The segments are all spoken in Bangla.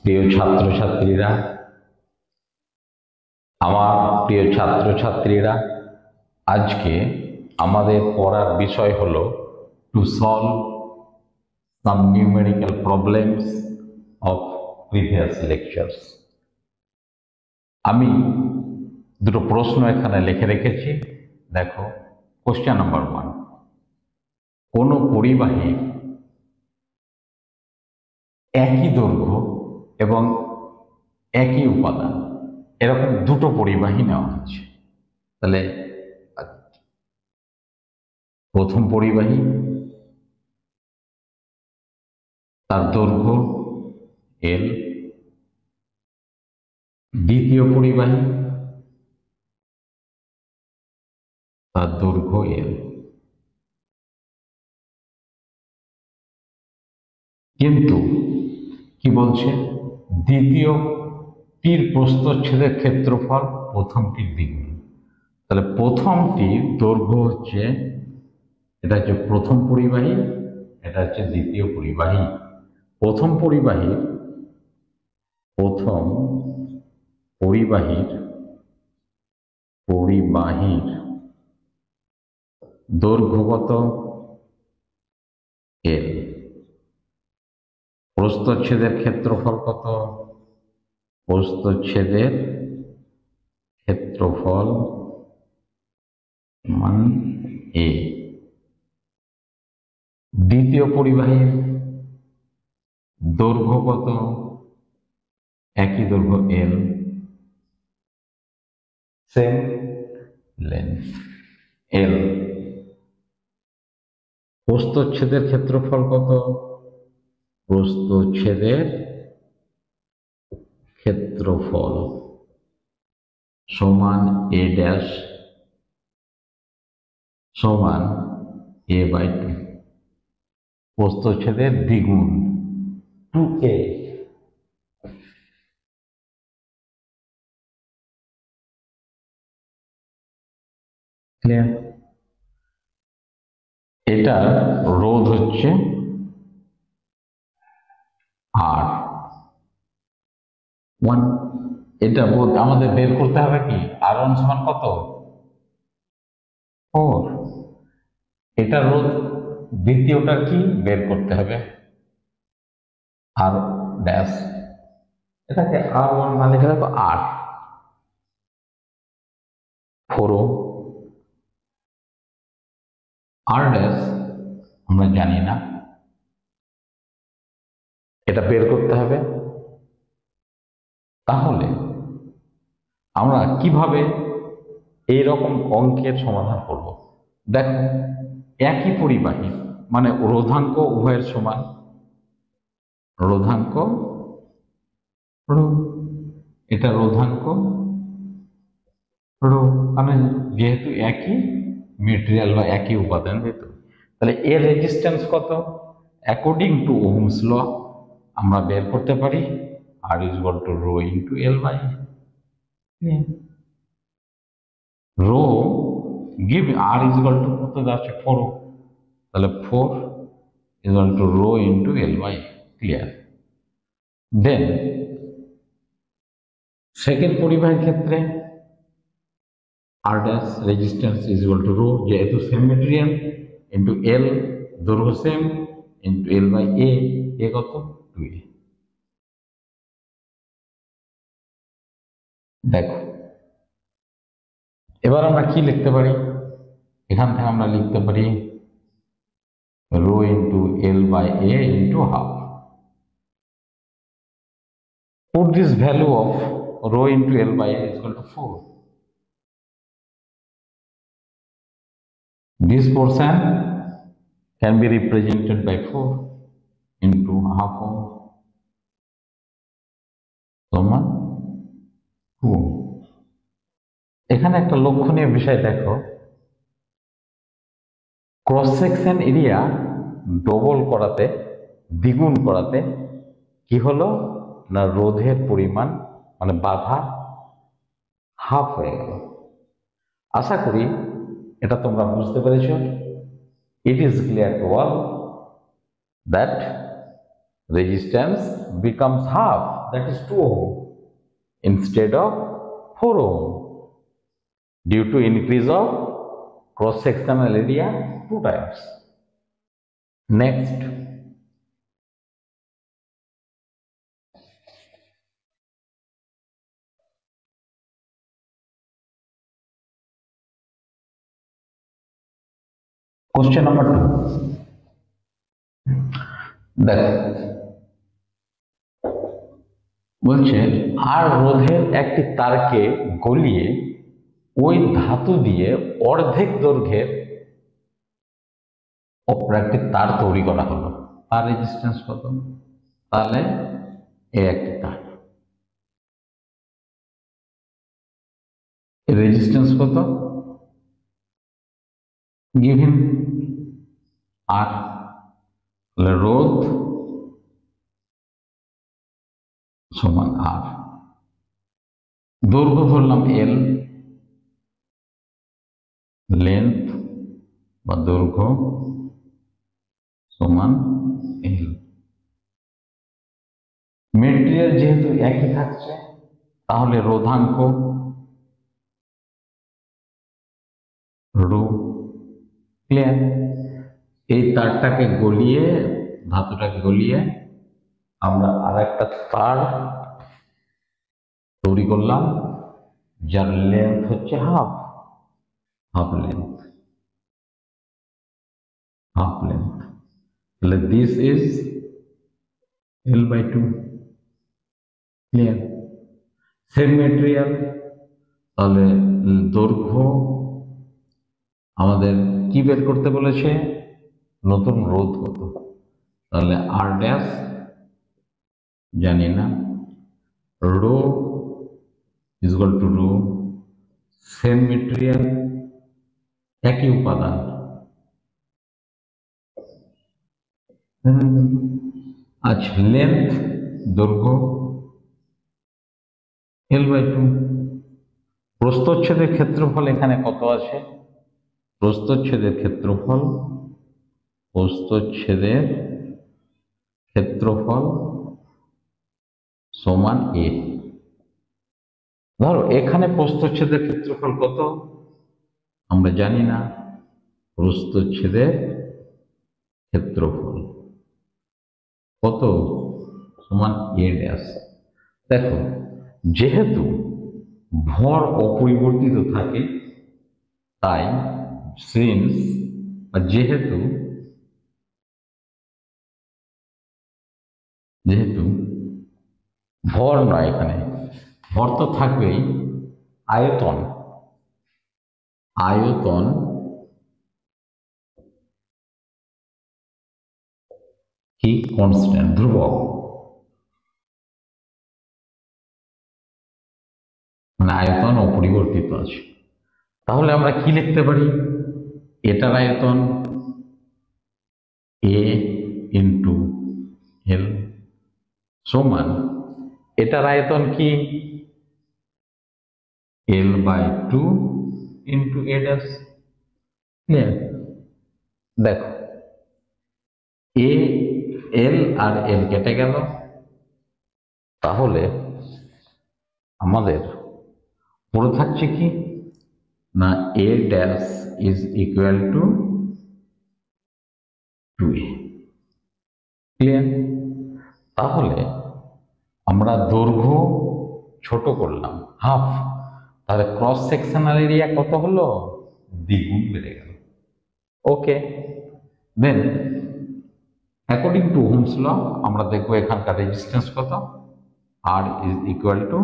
প্রিয় ছাত্রছাত্রীরা, আজকে আমাদের পড়ার বিষয় হলো to solve some numerical problems of previous lectures. আমি দুটো প্রশ্ন এখানে লিখে রেখেছি। দেখো, কোশ্চেন নাম্বার 1, কোনো পরিবাহীর একই দৈর্ঘ্য এবং একই উপাদান, এরকম দুটো পরিবাহী নেওয়া হচ্ছে। তাহলে প্রথম পরিবাহী, তার দৈর্ঘ্য L, দ্বিতীয় পরিবাহী, তার দৈর্ঘ্য L। কিন্তু কি বলছে, দ্বিতীয়টির প্রস্থচ্ছেদের ক্ষেত্রফল প্রথমটির দ্বিগুণ। তাহলে প্রথমটির দৈর্ঘ্য হচ্ছে, এটা হচ্ছে প্রথম পরিবাহী, এটা হচ্ছে দ্বিতীয় পরিবাহী। প্রথম পরিবাহীর দৈর্ঘ্য কত? L। প্রস্থচ্ছেদের ক্ষেত্রফল কত? প্রস্থচ্ছেদের ক্ষেত্রফল মান A। দ্বিতীয় পরিবাহীর দৈর্ঘ্য কত? একই দৈর্ঘ্য L, সেম লেন্থ L। প্রস্থচ্ছেদের ক্ষেত্রফল কত? প্রস্থচ্ছেদের ক্ষেত্রফল সমান A ড্যাশ সমান A/2। প্রস্থচ্ছেদের দ্বিগুণ 2A। ক্লিয়ার? এটা রোধ হচ্ছে R1। এটা আমাদের বের করতে হবে কি, R1 সমান কত? 4। এটা রোধ, দ্বিতীয়টা কি বের করতে হবে? R ড্যাশ, এটাকে R1 মানে লিখে রাখো R। 4 R ড্যাশ আমরা জানি না, এটা বের করতে হবে। তাহলে আমরা কিভাবে এই রকম অঙ্কের সমাধান করব? দেখো, একই পরিবাহী মানে রোধাঙ্ক উভয়ের সমান, রোধাঙ্ক রো, এটা রোধাঙ্ক রো, মানে যেহেতু একই মেটেরিয়াল বা একই উপাদান, তাহলে এর রেজিস্ট্যান্স কত? অ্যাকর্ডিং টু ওহমস ল আমরা বের করতে পারি R = rho into L/A। Rho give R = কত যাচ্ছে? 4। তাহলে 4 = rho into L/A। Clear? Then second পরিবাহীর ক্ষেত্রে R ড্যাশ রেজিস্ট্যান্স = রো, যেহেতু সেম মেটেরিয়াল, ইন্টু L দৈর্ঘ্য সেম, ইন্টু L/A, এ কত? 2A। দেখো, এবার আমরা কি লিখতে পারি? এখান থেকে আমরা লিখতে পারি rho into L/A into half. Put this value of rho into L/A = 4. This portion can be represented by 4 into half ohm সমান 2। এখানে একটা লক্ষণীয় বিষয় দেখো, ক্রস সেকশন এরিয়া দ্বিগুণ করাতে কি হলো না, রোধের পরিমাণ মানে বাধা হাফ হয়ে গেল। আশা করি এটা তোমরা বুঝতে পেরেছো। It is clear to all that resistance becomes half, that is 2 ohm instead of 4 ohm due to increase of cross sectional area 2 times. Next, question number 2. দেখ বলছে আর রোধের একটি তারকে গলিয়ে ওই ধাতু দিয়ে অর্ধেক দৈর্ঘ্যের অপর একটি তার তৈরি করা হলো, তার রেজিস্ট্যান্স কত? তাহলে এই একটি তার রেজিস্ট্যান্স কত? গিভেন আর রোধ সমান আর, দৈর্ঘ্য ধরলাম এল, লেন্থ বা দৈর্ঘ্য সমান এল। মেটেরিয়াল যেহেতু একই থাকছে তাহলে রোধাঙ্ক রো। ক্লিয়ার? এই তারটাকে গলিয়ে, ধাতুটাকে গলিয়ে আমরা আর একটা তার তৈরি করলাম যার লেন্থ হচ্ছে হাফ লেন্থ। তাহলে this is L/2। Clear? Same material, তাহলে দৈর্ঘ্য আমাদের কি বের করতে বলেছে? নতুন রোধ কত? তাহলে আর ড্যাশ জানি না, rho is equal to rho, same material একই উপাদান, আচ্ছা লেন্থ দৈর্ঘ্য L/2। প্রস্থচ্ছেদের ক্ষেত্রফল এখানে কত আছে? প্রস্থচ্ছেদের ক্ষেত্রফল সমান এ। ধরো এখানে প্রস্থচ্ছেদের ক্ষেত্রফল কত আমরা জানি না, প্রস্থচ্ছেদের ক্ষেত্রফল কত সমান এ ড্যাশ। দেখো যেহেতু ভর অপরিবর্তিত থাকে তাই সিন্স বা যেহেতু ভর নয়, এখানে ভর তো থাকবেই, আয়তন কি কনস্ট্যান্ট, ধ্রুবক, মানে আয়তন অপরিবর্তিত আছে। তাহলে আমরা কি লিখতে পারি? এটার আয়তন এ ইন্টু এল সমান এটার আয়তন কি L/2 ইন্টু এ ড্যাশ। দেখো এ এল আর এল কেটে গেল, তাহলে আমাদের পড়ে থাকছে কি না A dash is equal to 2a। Clear? তাহলে আমরা দৈর্ঘ্য ছোট করলাম হাফ, তাহলে ক্রস সেকশনাল এরিয়া কত হলো? দ্বিগুণ বেড়ে গেল। Okay, then according to ohm's law আমরা দেখবো এখানকার রেজিস্ট্যান্স কত? R is equal to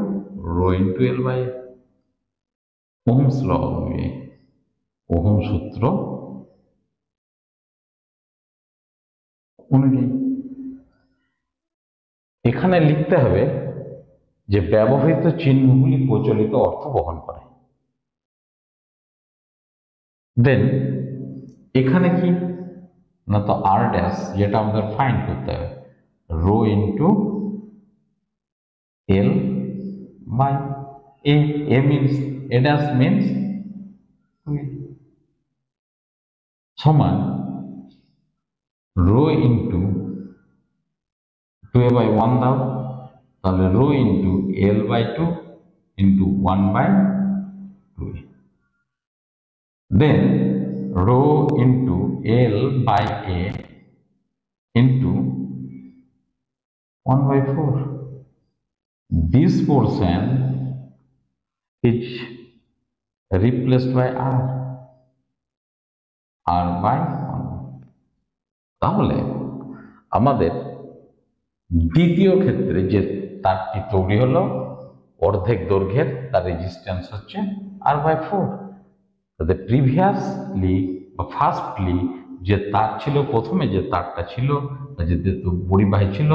rho into L/A। Ohm's law অনুযায়ী, ওহম সূত্র অনুযায়ী এখানে লিখতে হবে যে ব্যবহৃত চিহ্নগুলি প্রচলিত অর্থ বহন করে। দেন এখানে কি না, তো আর ড্যাশ যেটা আমাদের ফাইন্ড করতে হবে, rho into L by A. A means A dash means সমান রো ইন্টু 2a/1 দাও, তাহলে rho into l/2 into 1/2a, then rho into l/a into 1/4. This portion is replaced by r/1. তাহলে আমাদের দ্বিতীয় ক্ষেত্রে যে তারটি তৈরি হলো অর্ধেক দৈর্ঘ্যের, তার রেজিস্ট্যান্স হচ্ছে r/4। তাদের প্রিভিয়াসলি বা ফার্স্টলি যে তার ছিল, প্রথমে যে তারটা ছিল বা যে পরিবাহী ছিল,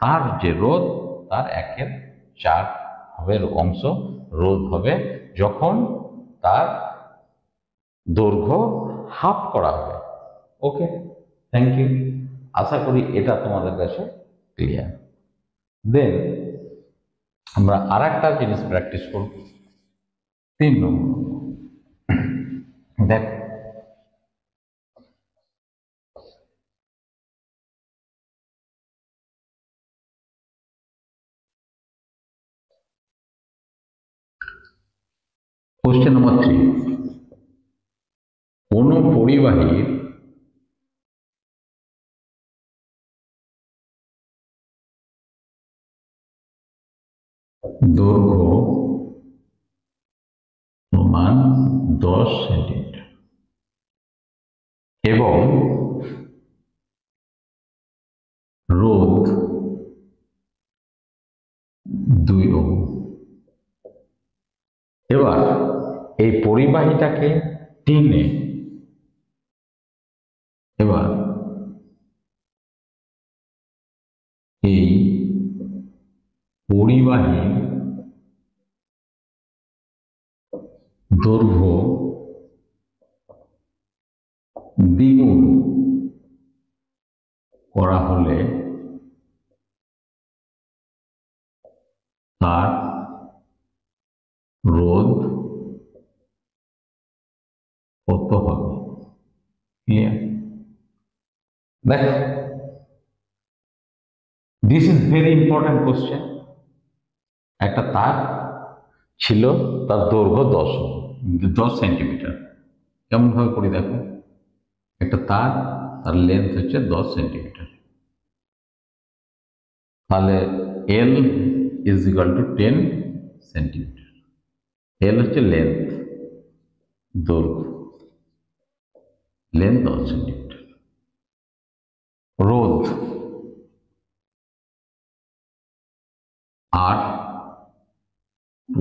তার যে রোধ তার 1/4 হবে অংশ রোধ হবে যখন তার দৈর্ঘ্য হাফ করা হবে। ওকে, থ্যাংক ইউ। আশা করি এটা তোমাদের কাছে ক্লিয়ার। দেন আমরা আর একটা জিনিস প্র্যাকটিস করব। 3 নম্বর দেখ, কোশ্চেন নম্বর 3, কোন পরিবাহীর দৈর্ঘ্য সমান 10 সেন্টিমিটার এবং রোধ 2 ওহম। এবার এই পরিবাহীটাকে টেনে, এবার এই পরিবাহীর দৈর্ঘ্য দ্বিগুণ করা হলে তার রোধ কত হবে? ক্লিয়ার? দেখো, this is very important question. একটা তার ছিল, তার দৈর্ঘ্য 10 সেন্টিমিটার। কেমন ভাবে করি দেখো, একটা তার, তার লেন্থ হচ্ছে 10 সেন্টিমিটার, তাহলে L is equal to 10 centimetre. L হচ্ছে লেন্থ, দৈর্ঘ্য, লেন্থ 10 সেন্টিমিটার। রোধ R2।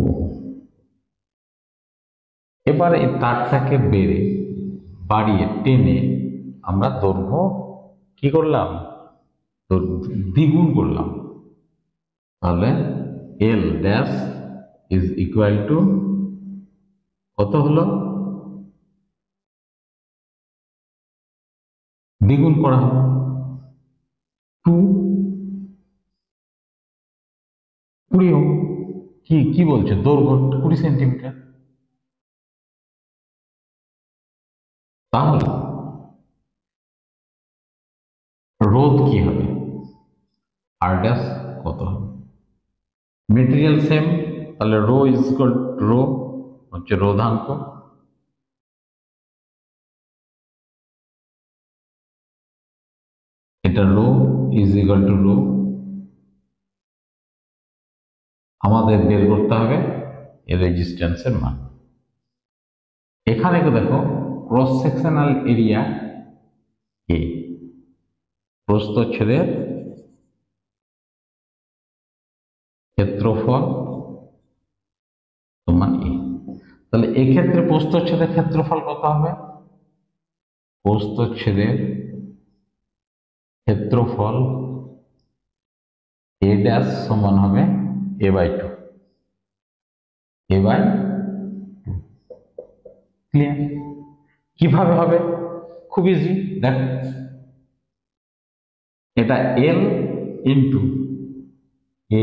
এবার এই তারটাকে বাড়িয়ে টেনে আমরা দৈর্ঘ্য কি করলাম? দ্বিগুণ করলাম। তাহলে এল ড্যাশ ইজ ইকুয়াল টু কত হলো? দ্বিগুণ করা হবে 20 ওহম। কি বলছে? দৈর্ঘ্য 20 সেন্টিমিটার। তাহলে রোধ কি হবে? আর ড্যাশ কত হবে? মেটেরিয়াল সেম, তাহলে rho is equal to rho হচ্ছে রোধাঙ্ক, এটা rho is equal to rho. আমাদের বের করতে হবে এর রেজিস্ট্যান্সের মান। এখানে দেখো ক্রস সেকশনাল এরিয়া এ, প্রস্থচ্ছেদের ক্ষেত্রফল সমান এ। তাহলে এক্ষেত্রে প্রস্থচ্ছেদের ক্ষেত্রফল কত হবে? প্রস্থচ্ছেদের ক্ষেত্রফল এ ড্যাশ সমান হবে a/2। ক্লিয়ার? কিভাবে হবে? খুব ইজি। দেখ, এটা L into A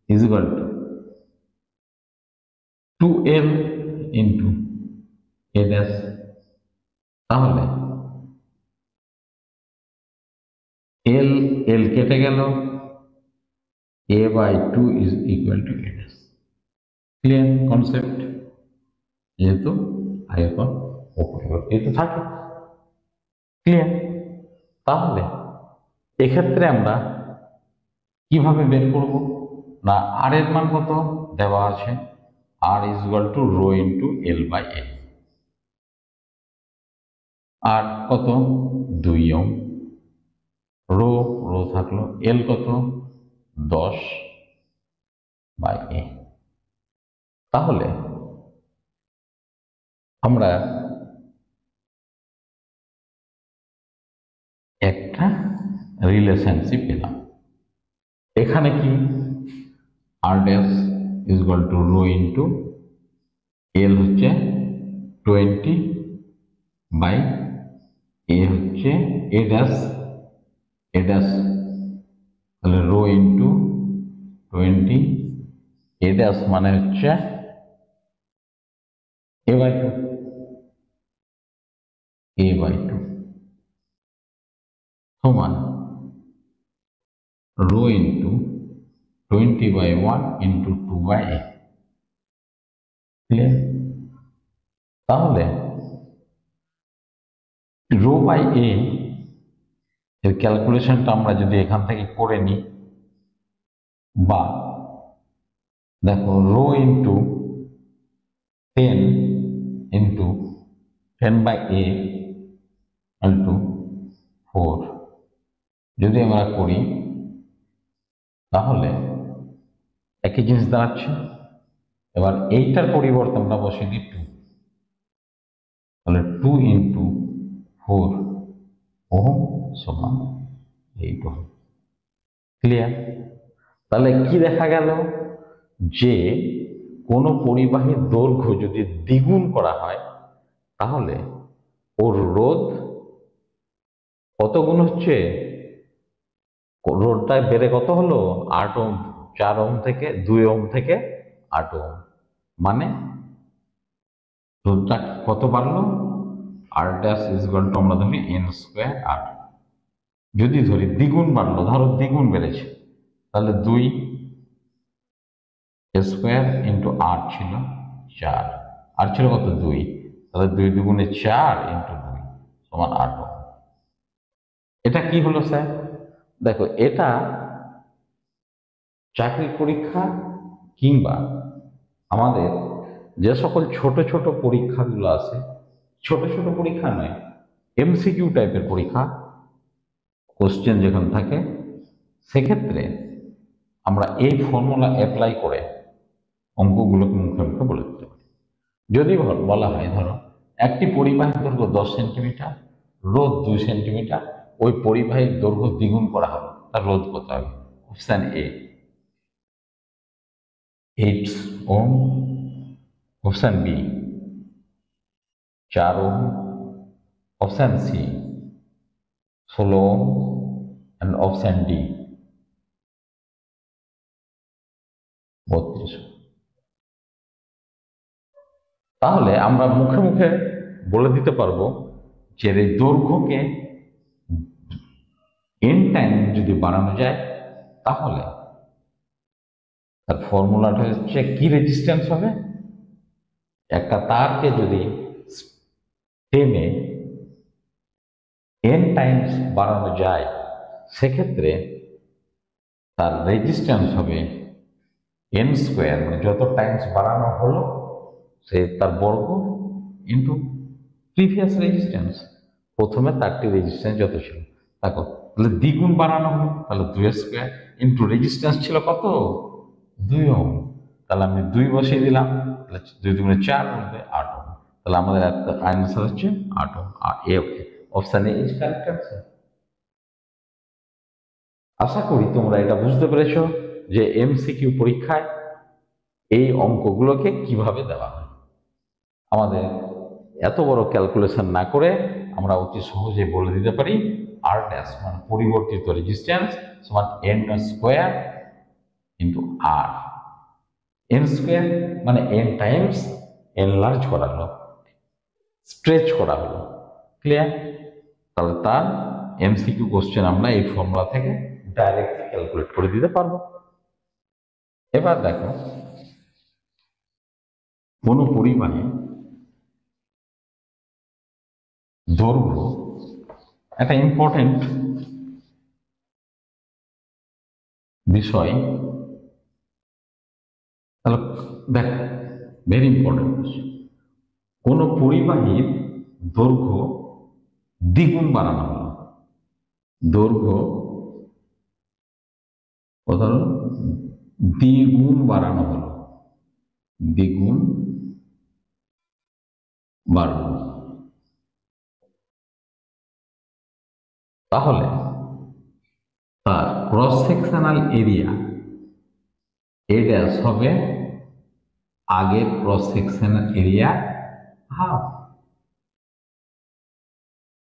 is equal to 2l into A dash. তাহলে এল কেটে গেল, a/2 is equal to a dash। Clear concept? যেহেতু আয়তন অপরিবর্তিত থাকে। ক্লিয়ার? তাহলে এক্ষেত্রে আমরা কিভাবে বের করব? না, আর এর মান কত দেওয়া আছে, R is equal to rho into L by A. R কত? 2 ওহম। রো রো থাকলো, এল কত? 10 বাই এ। তাহলে আমরা একটা রিলেশনশিপ পেলাম। এখানে কি R dash is equal to rho into L হচ্ছে 20 বাই এ হচ্ছে এ ড্যাশ, এ ড্যাশ তাহলে রো ইন্টু 20, এ ড্যাশ মানে হচ্ছে a/2, a/2 সমান rho into 20/1 into 2/a। Clear? তাহলে রো বাই এ এর ক্যালকুলেশনটা আমরা যদি এখান থেকে করে নিই, বা দেখো rho into 10 into 10/a into 4 যদি আমরা করি, তাহলে একই জিনিস দাঁড়াচ্ছে। এবার এইটার পরিবর্তে আমরা বসিয়ে দিই 2, তাহলে 2 ইন্টু 4 ওহম সমান 8 ওহম। ক্লিয়ার? তাহলে কি দেখা গেল, যে কোনো পরিবাহীর দৈর্ঘ্য যদি দ্বিগুণ করা হয়, তাহলে ওর রোধ কত গুণ হচ্ছে? রোধটা বেড়ে কত হলো? 8 ওহম। 4 ওহম থেকে 2 ওহম থেকে 8 ওহম, মানে রোধটা কত বাড়লো? আর ড্যাশ ইজ ইকুয়াল টু আমরা ধরি n স্কোয়ার আর। যদি ধরি দ্বিগুণ বাড়লো, ধরো দ্বিগুণ বেড়েছে, তাহলে 2 স্কোয়ার ইন্টু আর ছিল 4, আর ছিল কত? 2, তাহলে 2 দুগুণে 4 ইন্টু 2 সমান 8 ওহম। এটা কি হলো স্যার? দেখো, এটা চাকরির পরীক্ষা কিংবা আমাদের যে সকল ছোট ছোট পরীক্ষাগুলো আছে, ছোট ছোট পরীক্ষা নয়, এমসিকিউ টাইপের পরীক্ষা, কোশ্চেন যেখানে থাকে, সেক্ষেত্রে আমরা এই ফর্মুলা অ্যাপ্লাই করে অঙ্কগুলোকে মুখে মুখে বলে দিতে পারি। যদি বলা হয়, ধরো একটি পরিবাহীর দৈর্ঘ্য 10 সেন্টিমিটার, রোধ 2 সেন্টিমিটার, ওই পরিবাহীর দৈর্ঘ্য দ্বিগুণ করা হবে, তার রোধ কত হবে? Option A 8 ohm, option B 4 ohm, option C 16 ohm, and option D 32। তাহলে আমরা মুখে মুখে বলে দিতে পারবো যে এই দৈর্ঘ্যকে n টাইম যদি বাড়ানো যায়, তাহলে তার ফর্মুলাটা হচ্ছে কি রেজিস্ট্যান্স হবে? একটা তারকে যদি টেনে n টাইমস বাড়ানো যায়, সেক্ষেত্রে তার রেজিস্ট্যান্স হবে n স্কোয়ার, মানে যত টাইমস বাড়ানো হলো সে তার বর্গ ইন্টু প্রিভিয়াস রেজিস্ট্যান্স। প্রথমে তারটি রেজিস্ট্যান্স যত ছিল, দেখো তাহলে দ্বিগুণ বাড়ানো হলো, তাহলে 2 স্কোয়ার ইন্টু রেজিস্ট্যান্স ছিল কত? 2 ওহম, তাহলে আমি 2 বসিয়ে দিলাম, তাহলে 2 দুগুণে 4 বলবে 8 ওহম। তাহলে আমাদের আনসার হচ্ছে 8 ওহম। আর A option A is correct answer. আশা করি তোমরা এটা বুঝতে পেরেছো যে এমসিকিউ পরীক্ষায় এই অঙ্কগুলোকে কিভাবে দেওয়া হয়। আমাদের এত বড় ক্যালকুলেশন না করে আমরা অতি সহজে বলে দিতে পারি আর ড্যাশ মানে পরিবর্তিত রেজিস্ট্যান্স সমান n স্কোয়ার ইন্টু আর। n স্কোয়ার মানে n টাইমস এনলার্জ করা হলো, স্ট্রেচ করা হলো। ক্লিয়ার? তাহলে তার এমসিকিউ কোশ্চেন আমরা এই ফর্মুলা থেকে ডাইরেক্টলি ক্যালকুলেট করে দিতে পারবো। এবার দেখো কোন পরিবাহী দৈর্ঘ্য, একটা ইম্পর্টেন্ট বিষয়, তাহলে দেখ, ভেরি ইম্পর্টেন্ট বিষয়। কোন পরিবাহীর দৈর্ঘ্য দ্বিগুণ বাড়ানো হলো, দৈর্ঘ্য কত হলো, দ্বিগুণ বাড়ানো হলো, দ্বিগুণ বাড়ানো, তাহলে তার cross sectional area a dash হবে আগের ক্রস সেকশনাল এরিয়া হাফ।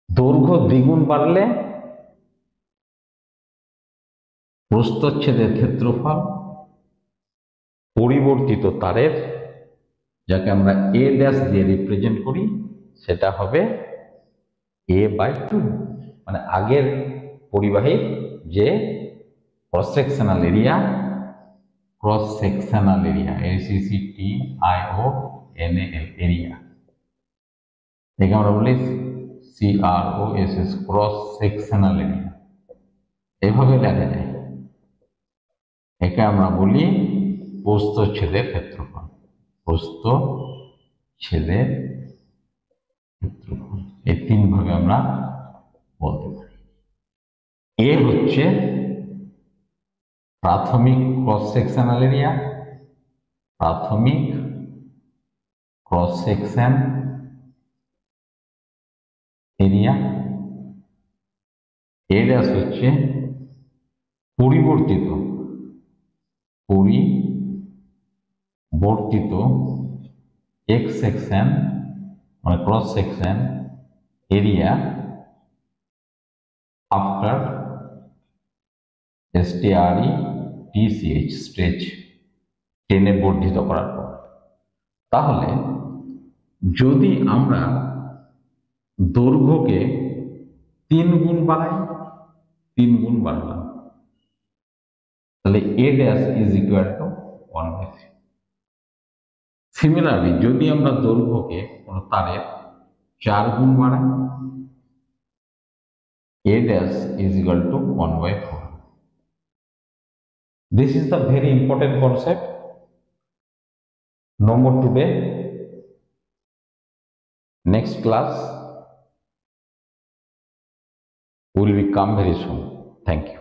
দৈর্ঘ্য দ্বিগুণ বাড়লে প্রস্থচ্ছেদের ক্ষেত্রফল পরিবর্তিত তারের, যাকে আমরা এ ড্যাশ দিয়ে রিপ্রেজেন্ট করি, সেটা হবে a/2, মানে আগের পরিবাহীর যে cross sectional area, ACCTIONAL area, একে আমরা বলি CROSS, ক্রস সেকশনাল এরিয়া, এভাবে লেখা যায়। একে আমরা বলি প্রস্থচ্ছেদের ক্ষেত্রফল, প্রস্থচ্ছেদের ক্ষেত্রফল, এই তিন ভাগে আমরা বলতে পারি। এ হচ্ছে প্রাথমিক ক্রস সেকশনাল এরিয়া, প্রাথমিক cross section area. A dash হচ্ছে পরিবর্তিত এক্স সেকশন, মানে cross section area after STRETCH, stretch, টেনে বর্ধিত করার পর। তাহলে যদি আমরা দৈর্ঘ্যকে 3 গুণ বাড়াই, 3 গুণ বাড়ালাম, তাহলে A dash is equal to 1/3। Similarly যদি আমরা দৈর্ঘ্যকে কোনো তারের 4 গুণ বাড়াই, a dash is equal to 1/4. This is the very important concept. No more today. Next class will be come very soon. Thank you.